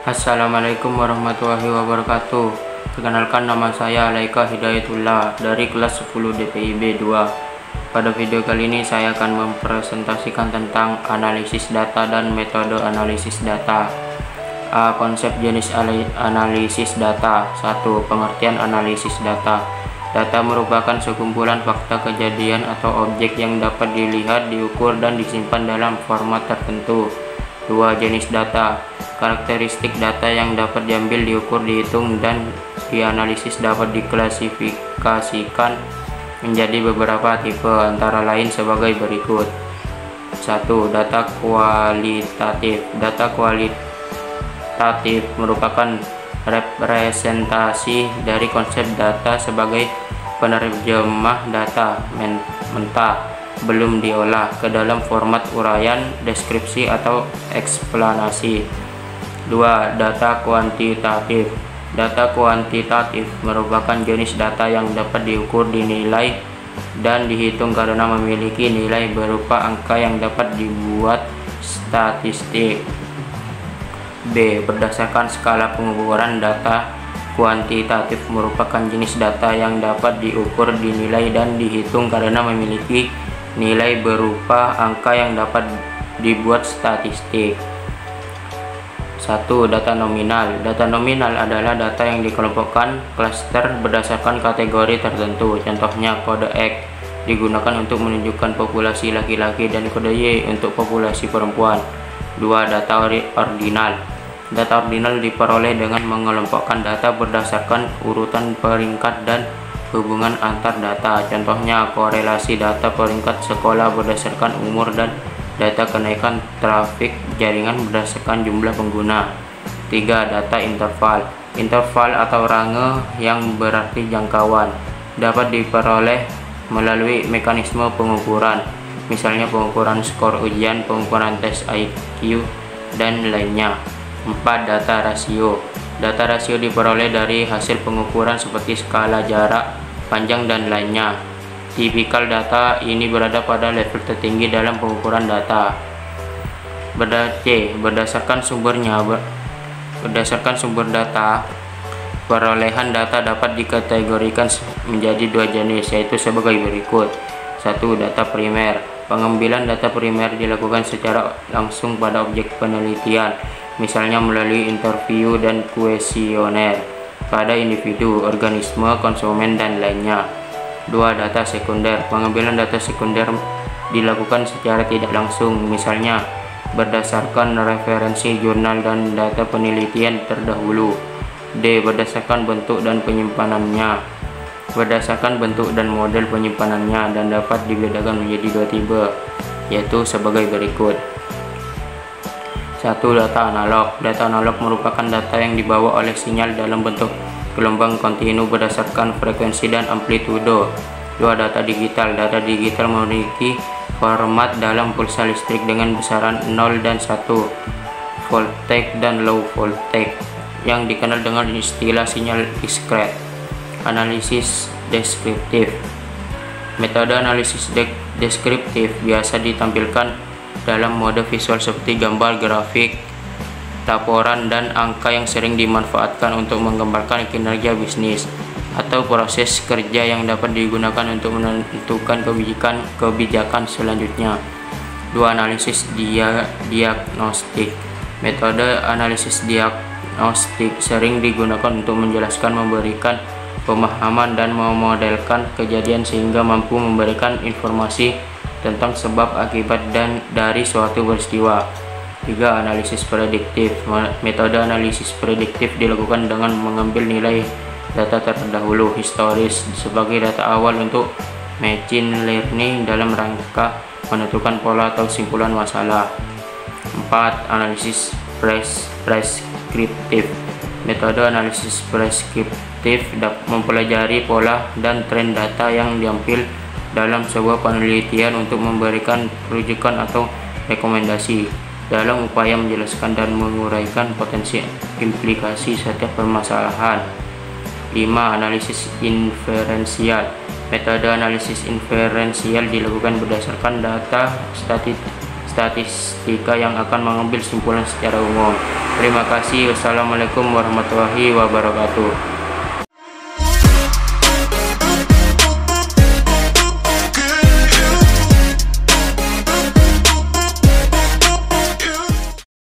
Assalamualaikum warahmatullahi wabarakatuh. Perkenalkan, nama saya Alaika Hidayatullah dari kelas 10 DPIB 2. Pada video kali ini saya akan mempresentasikan tentang analisis data dan metode analisis data. Konsep jenis analisis data. 1. Pengertian analisis data. Data merupakan sekumpulan fakta kejadian atau objek yang dapat dilihat, diukur, dan disimpan dalam format tertentu. 2. Jenis data. Karakteristik data yang dapat diambil, diukur, dihitung, dan dianalisis dapat diklasifikasikan menjadi beberapa tipe, antara lain sebagai berikut. 1. Data kualitatif. Data kualitatif merupakan representasi dari konsep data sebagai penerjemah data mentah belum diolah ke dalam format uraian, deskripsi, atau eksplanasi. 2. Data kuantitatif. Data kuantitatif merupakan jenis data yang dapat diukur, dinilai, dan dihitung karena memiliki nilai berupa angka yang dapat dibuat statistik. B. Berdasarkan skala pengukuran. Data kuantitatif merupakan jenis data yang dapat diukur, dinilai, dan dihitung karena memiliki nilai berupa angka yang dapat dibuat statistik. 1. Data nominal. Data nominal adalah data yang dikelompokkan klaster berdasarkan kategori tertentu. Contohnya, kode X digunakan untuk menunjukkan populasi laki-laki dan kode Y untuk populasi perempuan. 2. Data ordinal. Data ordinal diperoleh dengan mengelompokkan data berdasarkan urutan peringkat dan hubungan antar data. Contohnya, korelasi data peringkat sekolah berdasarkan umur dan data kenaikan trafik jaringan berdasarkan jumlah pengguna. 3. Data interval. Interval atau range yang berarti jangkauan dapat diperoleh melalui mekanisme pengukuran, misalnya pengukuran skor ujian, pengukuran tes IQ, dan lainnya. 4. Data rasio. Data rasio diperoleh dari hasil pengukuran seperti skala jarak panjang dan lainnya. Tipikal data ini berada pada level tertinggi dalam pengukuran data. C. Berdasarkan sumbernya. Berdasarkan sumber data, perolehan data dapat dikategorikan menjadi dua jenis, yaitu sebagai berikut. 1. Data primer. Pengambilan data primer dilakukan secara langsung pada objek penelitian, misalnya melalui interview dan kuesioner pada individu, organisme, konsumen, dan lainnya. 2. Data sekunder. Pengambilan data sekunder dilakukan secara tidak langsung, misalnya berdasarkan referensi jurnal dan data penelitian terdahulu. D. Berdasarkan bentuk dan penyimpanannya. Berdasarkan bentuk dan model penyimpanannya, dan dapat dibedakan menjadi dua tipe, yaitu sebagai berikut. 1. Data analog. Data analog merupakan data yang dibawa oleh sinyal dalam bentuk gelombang kontinu berdasarkan frekuensi dan amplitudo. 2. Data digital. Data digital memiliki format dalam pulsa listrik dengan besaran 0 dan 1 voltage dan low voltage, yang dikenal dengan istilah sinyal diskret. Analisis deskriptif. Metode analisis deskriptif biasa ditampilkan dalam mode visual seperti gambar, grafik, laporan, dan angka yang sering dimanfaatkan untuk menggambarkan kinerja bisnis atau proses kerja yang dapat digunakan untuk menentukan kebijakan selanjutnya. 2. Analisis diagnostik. Metode analisis diagnostik sering digunakan untuk menjelaskan, memberikan pemahaman, dan memodelkan kejadian sehingga mampu memberikan informasi tentang sebab akibat dan dari suatu peristiwa. 3. Analisis prediktif. Metode analisis prediktif dilakukan dengan mengambil nilai data terdahulu historis sebagai data awal untuk machine learning dalam rangka menentukan pola atau simpulan masalah. 4. Analisis preskriptif. Metode analisis preskriptif mempelajari pola dan tren data yang diambil dalam sebuah penelitian untuk memberikan rujukan atau rekomendasi dalam upaya menjelaskan dan menguraikan potensi implikasi setiap permasalahan. 5. Analisis inferensial. Metode analisis inferensial dilakukan berdasarkan data statistika yang akan mengambil simpulan secara umum. Terima kasih. Wassalamualaikum warahmatullahi wabarakatuh.